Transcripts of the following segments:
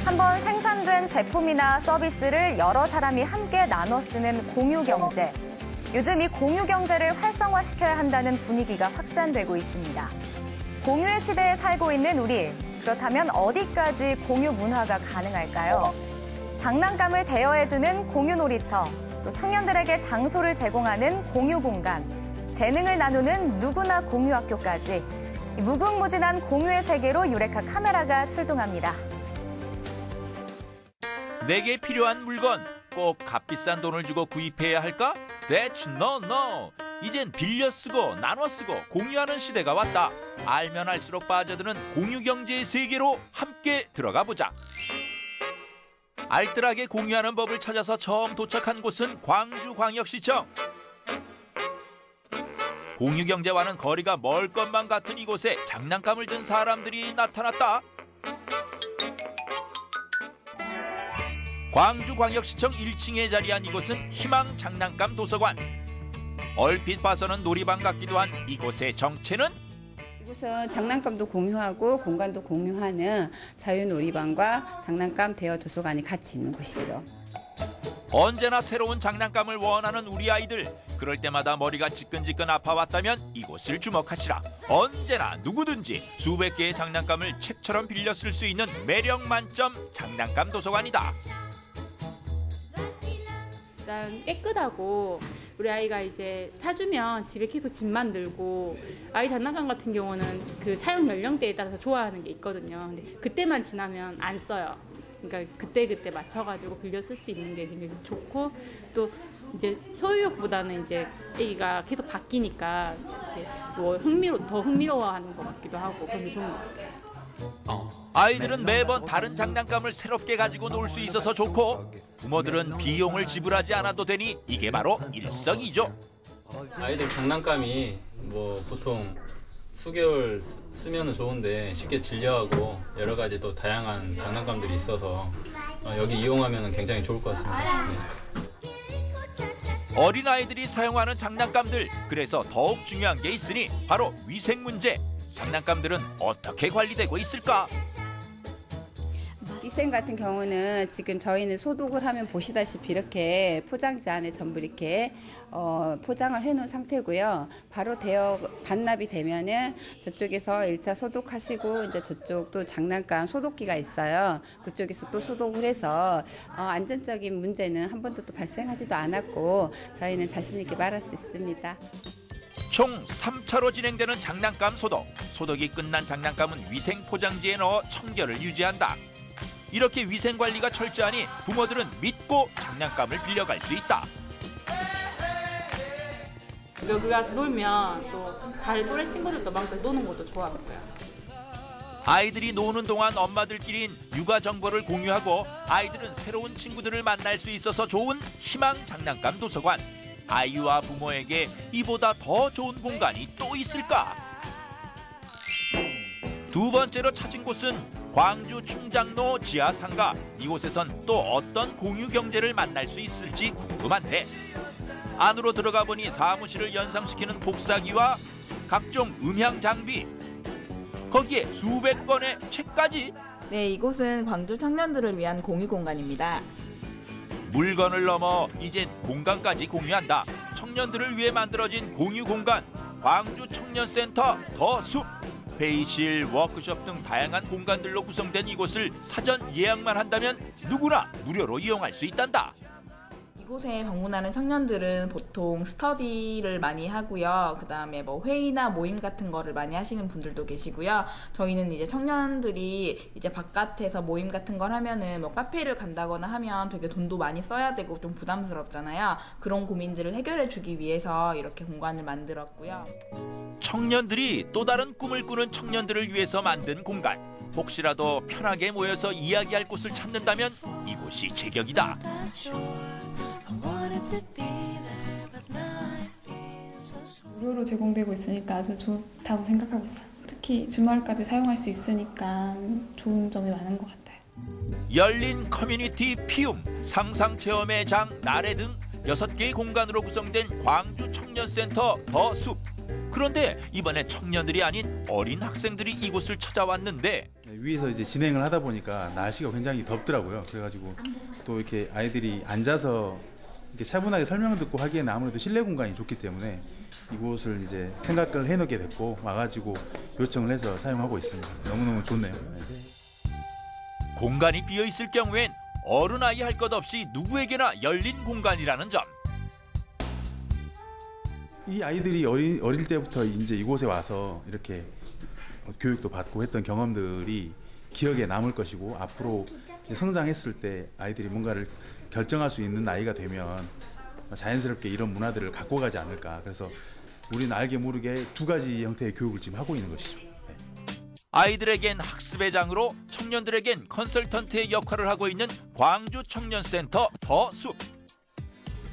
한번 생산된 제품이나 서비스를 여러 사람이 함께 나눠 쓰는 공유 경제. 요즘 이 공유 경제를 활성화시켜야 한다는 분위기가 확산되고 있습니다. 공유의 시대에 살고 있는 우리, 그렇다면 어디까지 공유 문화가 가능할까요? 장난감을 대여해주는 공유 놀이터, 또 청년들에게 장소를 제공하는 공유 공간, 재능을 나누는 누구나 공유 학교까지 무궁무진한 공유의 세계로 유레카 카메라가 출동합니다. 내게 필요한 물건 꼭 값비싼 돈을 주고 구입해야 할까? That's no. 이젠 빌려 쓰고 나눠 쓰고 공유하는 시대가 왔다. 알면 알수록 빠져드는 공유 경제의 세계로 함께 들어가 보자. 알뜰하게 공유하는 법을 찾아서 처음 도착한 곳은 광주광역시청. 공유 경제와는 거리가 멀 것만 같은 이곳에 장난감을 든 사람들이 나타났다. 광주광역시청 1층에 자리한 이곳은 희망 장난감 도서관. 얼핏 봐서는 놀이방 같기도 한 이곳의 정체는? 이곳은 장난감도 공유하고 공간도 공유하는 자유놀이방과 장난감 대여 도서관이 같이 있는 곳이죠. 언제나 새로운 장난감을 원하는 우리 아이들. 그럴 때마다 머리가 지끈지끈 아파왔다면 이곳을 주목하시라. 언제나 누구든지 수백 개의 장난감을 책처럼 빌려 쓸 수 있는 매력 만점 장난감 도서관이다. 일단 깨끗하고 우리 아이가 이제 사주면 집에 계속 집 만들고 아이 장난감 같은 경우는 그 사용 연령대에 따라서 좋아하는 게 있거든요. 근데 그때만 지나면 안 써요. 그러니까 그때 맞춰가지고 빌려 쓸 수 있는 게 굉장히 좋고 또 이제 소유욕보다는 이제 아기가 계속 바뀌니까 뭐 더 흥미로워하는 것 같기도 하고 그런 게 좋은 것 같아요. 아이들은 매번 다른 장난감을 새롭게 가지고 놀 수 있어서 좋고 부모들은 비용을 지불하지 않아도 되니 이게 바로 일석이조. 아이들 장난감이 뭐 보통 수개월 쓰면 좋은데 쉽게 질려하고 여러 가지 또 다양한 장난감들이 있어서 여기 이용하면 굉장히 좋을 것 같습니다. 네. 어린아이들이 사용하는 장난감들, 그래서 더욱 중요한 게 있으니 바로 위생 문제. 장난감들은 어떻게 관리되고 있을까? 위생 같은 경우는 지금 저희는 소독을 하면 보시다시피 이렇게 포장지 안에 전부 이렇게 포장을 해놓은 상태고요. 바로 반납이 되면은 저쪽에서 1차 소독하시고 이제 저쪽도 장난감 소독기가 있어요. 그쪽에서 또 소독을 해서 안전적인 문제는 한 번도 또 발생하지도 않았고 저희는 자신 있게 말할 수 있습니다. 총 3차로 진행되는 장난감 소독. 소독이 끝난 장난감은 위생 포장지에 넣어 청결을 유지한다. 이렇게 위생 관리가 철저하니 부모들은 믿고 장난감을 빌려갈 수 있다. 여기 가서 놀면 또 다른 또래 친구들도 많고 노는 것도 좋아하고요. 아이들이 노는 동안 엄마들끼린 육아 정보를 공유하고 아이들은 새로운 친구들을 만날 수 있어서 좋은 희망 장난감 도서관. 아이와 부모에게 이보다 더 좋은 공간이 또 있을까? 두 번째로 찾은 곳은 광주 충장로 지하상가. 이곳에선 또 어떤 공유 경제를 만날 수 있을지 궁금한데 안으로 들어가 보니 사무실을 연상시키는 복사기와 각종 음향 장비, 거기에 수백 권의 책까지. 네, 이곳은 광주 청년들을 위한 공유 공간입니다. 물건을 넘어 이젠 공간까지 공유한다. 청년들을 위해 만들어진 공유 공간, 광주 청년센터 더 숲. 회의실, 워크숍 등 다양한 공간들로 구성된 이곳을 사전 예약만 한다면 누구나 무료로 이용할 수 있단다. 이곳에 방문하는 청년들은 보통 스터디를 많이 하고요. 그다음에 뭐 회의나 모임 같은 거를 많이 하시는 분들도 계시고요. 저희는 이제 청년들이 이제 바깥에서 모임 같은 걸 하면은 뭐 카페를 간다거나 하면 되게 돈도 많이 써야 되고 좀 부담스럽잖아요. 그런 고민들을 해결해 주기 위해서 이렇게 공간을 만들었고요. 청년들이 또 다른 꿈을 꾸는 청년들을 위해서 만든 공간. 혹시라도 편하게 모여서 이야기할 곳을 찾는다면 이곳이 제격이다. 무료로 제공되고 있으니까 아주 좋다고 생각하고 있어요. 특히 주말까지 사용할 수 있으니까 좋은 점이 많은 것 같아요. 열린 커뮤니티 피움, 상상체험의 장 나래 등 6개의 공간으로 구성된 광주 청년센터 더 숲. 그런데 이번에 청년들이 아닌 어린 학생들이 이곳을 찾아왔는데 위에서 이제 진행을 하다 보니까 날씨가 굉장히 덥더라고요. 그래가지고 또 이렇게 아이들이 앉아서 이렇게 차분하게 설명 듣고 하기에는 아무래도 실내 공간이 좋기 때문에 이곳을 이제 생각을 해놓게 됐고 와가지고 요청을 해서 사용하고 있습니다. 너무너무 좋네요. 공간이 비어 있을 경우엔 어른 아이 할 것 없이 누구에게나 열린 공간이라는 점. 이 아이들이 어릴 때부터 이제 이곳에 와서 이렇게 교육도 받고 했던 경험들이 기억에 남을 것이고 앞으로 성장했을 때 아이들이 뭔가를 결정할 수 있는 나이가 되면 자연스럽게 이런 문화들을 갖고 가지 않을까. 그래서 우리는 알게 모르게 2가지 형태의 교육을 지금 하고 있는 것이죠. 네. 아이들에겐 학습의 장으로 청년들에겐 컨설턴트의 역할을 하고 있는 광주 청년센터 더 숲.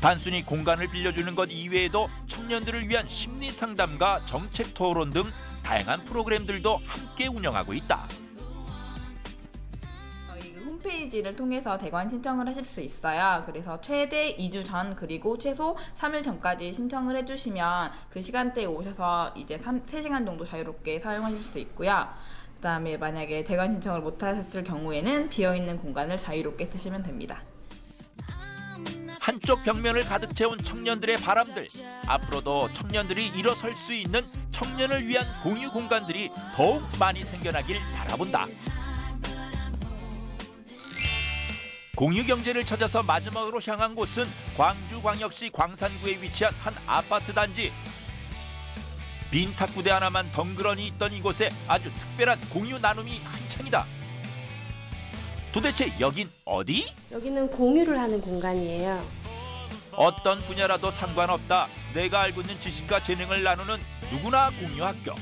단순히 공간을 빌려주는 것 이외에도 청년들을 위한 심리 상담과 정책 토론 등 다양한 프로그램들도 함께 운영하고 있다. 저희 홈페이지를 통해서 대관 신청을 하실 수 있어요. 그래서 최대 2주 전 그리고 최소 3일 전까지 신청을 해주시면 그 시간대에 오셔서 이제 3시간 정도 자유롭게 사용하실 수 있고요. 그다음에 만약에 대관 신청을 못 하셨을 경우에는 비어있는 공간을 자유롭게 쓰시면 됩니다. 한쪽 벽면을 가득 채운 청년들의 바람들. 앞으로도 청년들이 일어설 수 있는 청년을 위한 공유 공간들이 더욱 많이 생겨나길 바라본다. 공유 경제를 찾아서 마지막으로 향한 곳은 광주광역시 광산구에 위치한 한 아파트 단지. 빈 탁구대 하나만 덩그러니 있던 이곳에 아주 특별한 공유 나눔이 한창이다. 도대체 여긴 어디? 여기는 공유를 하는 공간이에요. 어떤 분야라도 상관없다. 내가 알고 있는 지식과 재능을 나누는 누구나 공유 학교.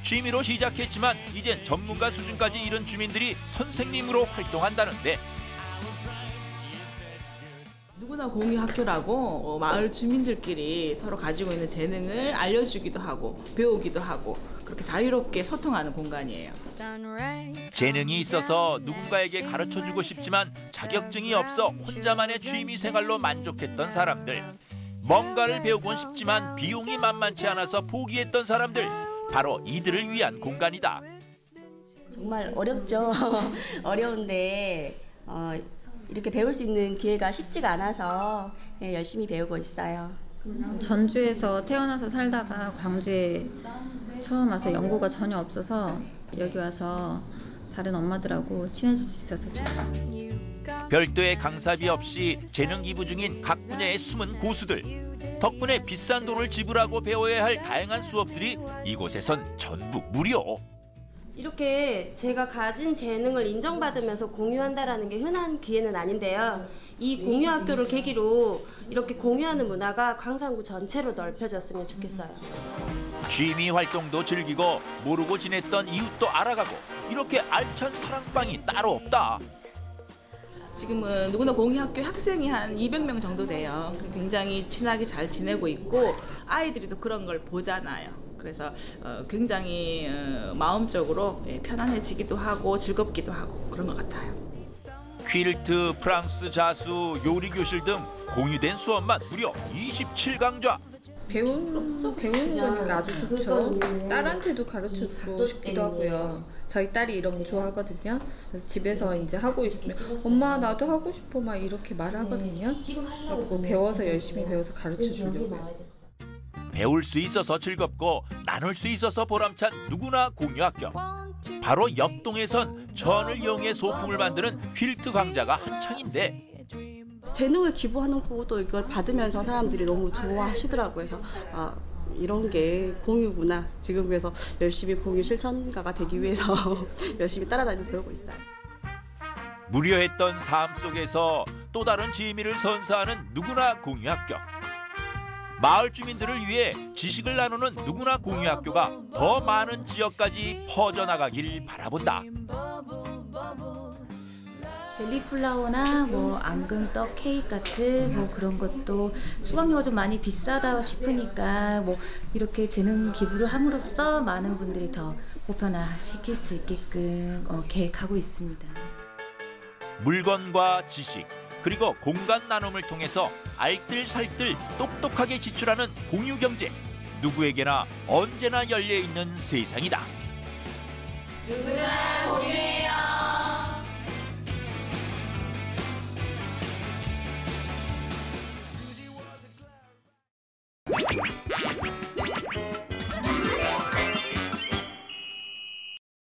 취미로 시작했지만 이젠 전문가 수준까지 이른 주민들이 선생님으로 활동한다는데. 누구나 공유 학교라고 마을 주민들끼리 서로 가지고 있는 재능을 알려주기도 하고 배우기도 하고 그렇게 자유롭게 소통하는 공간이에요. 재능이 있어서 누군가에게 가르쳐주고 싶지만 자격증이 없어 혼자만의 취미 생활로 만족했던 사람들. 뭔가를 배우곤 싶지만 비용이 만만치 않아서 포기했던 사람들. 바로 이들을 위한 공간이다. 정말 어렵죠. 어려운데 이렇게 배울 수 있는 기회가 쉽지가 않아서 열심히 배우고 있어요. 전주에서 태어나서 살다가 광주에 처음 와서 연고가 전혀 없어서 여기 와서 다른 엄마들하고 친해질 수 있어서 좋아요. 별도의 강사비 없이 재능 기부 중인 각 분야의 숨은 고수들. 덕분에 비싼 돈을 지불하고 배워야 할 다양한 수업들이 이곳에선 전부 무료. 이렇게 제가 가진 재능을 인정받으면서 공유한다라는 게 흔한 기회는 아닌데요. 이 공유 학교를 계기로 이렇게 공유하는 문화가 광산구 전체로 넓혀졌으면 좋겠어요. 취미 활동도 즐기고 모르고 지냈던 이웃도 알아가고 이렇게 알찬 사랑방이 따로 없다. 지금은 누구나 공유 학교 학생이 한 200명 정도 돼요. 굉장히 친하게 잘 지내고 있고 아이들이 또 그런 걸 보잖아요. 그래서 굉장히 마음적으로 편안해지기도 하고 즐겁기도 하고 그런 것 같아요. 퀼트, 프랑스 자수, 요리 교실 등 공유된 수업만 무려 27강좌. 배우는 거니까 아주 좋죠. 딸한테도 가르쳐주고 싶기도 하고요. 저희 딸이 이런 거 좋아하거든요. 그래서 집에서 이제 하고 있으면 엄마 나도 하고 싶어 막 이렇게 말하거든요. 그리고 배워서 열심히 배워서 가르쳐주려고요. 배울 수 있어서 즐겁고 나눌 수 있어서 보람찬 누구나 공유 학교. 바로 옆동에선 전을 이용해 소품을 만드는 퀼트 강좌가 한창인데 재능을 기부하는 것도 이걸 받으면서 사람들이 너무 좋아하시더라고요. 그래서 이런 게 공유 문화 지금 그래서 열심히 공유 실천가가 되기 위해서 열심히 따라다니며 배우고 있어요. 무료했던 삶 속에서 또 다른 재미를 선사하는 누구나 공유 학교. 마을 주민들을 위해 지식을 나누는 누구나 공유 학교가 더 많은 지역까지 퍼져나가길 바라본다. 젤리플라워나 뭐 앙금떡 케이크 같은 뭐 그런 것도 수강료가 좀 많이 비싸다 싶으니까 뭐 이렇게 재능 기부를 함으로써 많은 분들이 더 보편화시킬 수 있게끔 계획하고 있습니다. 물건과 지식 그리고 공간 나눔을 통해서 알뜰살뜰 똑똑하게 지출하는 공유경제. 누구에게나 언제나 열려있는 세상이다. 누구나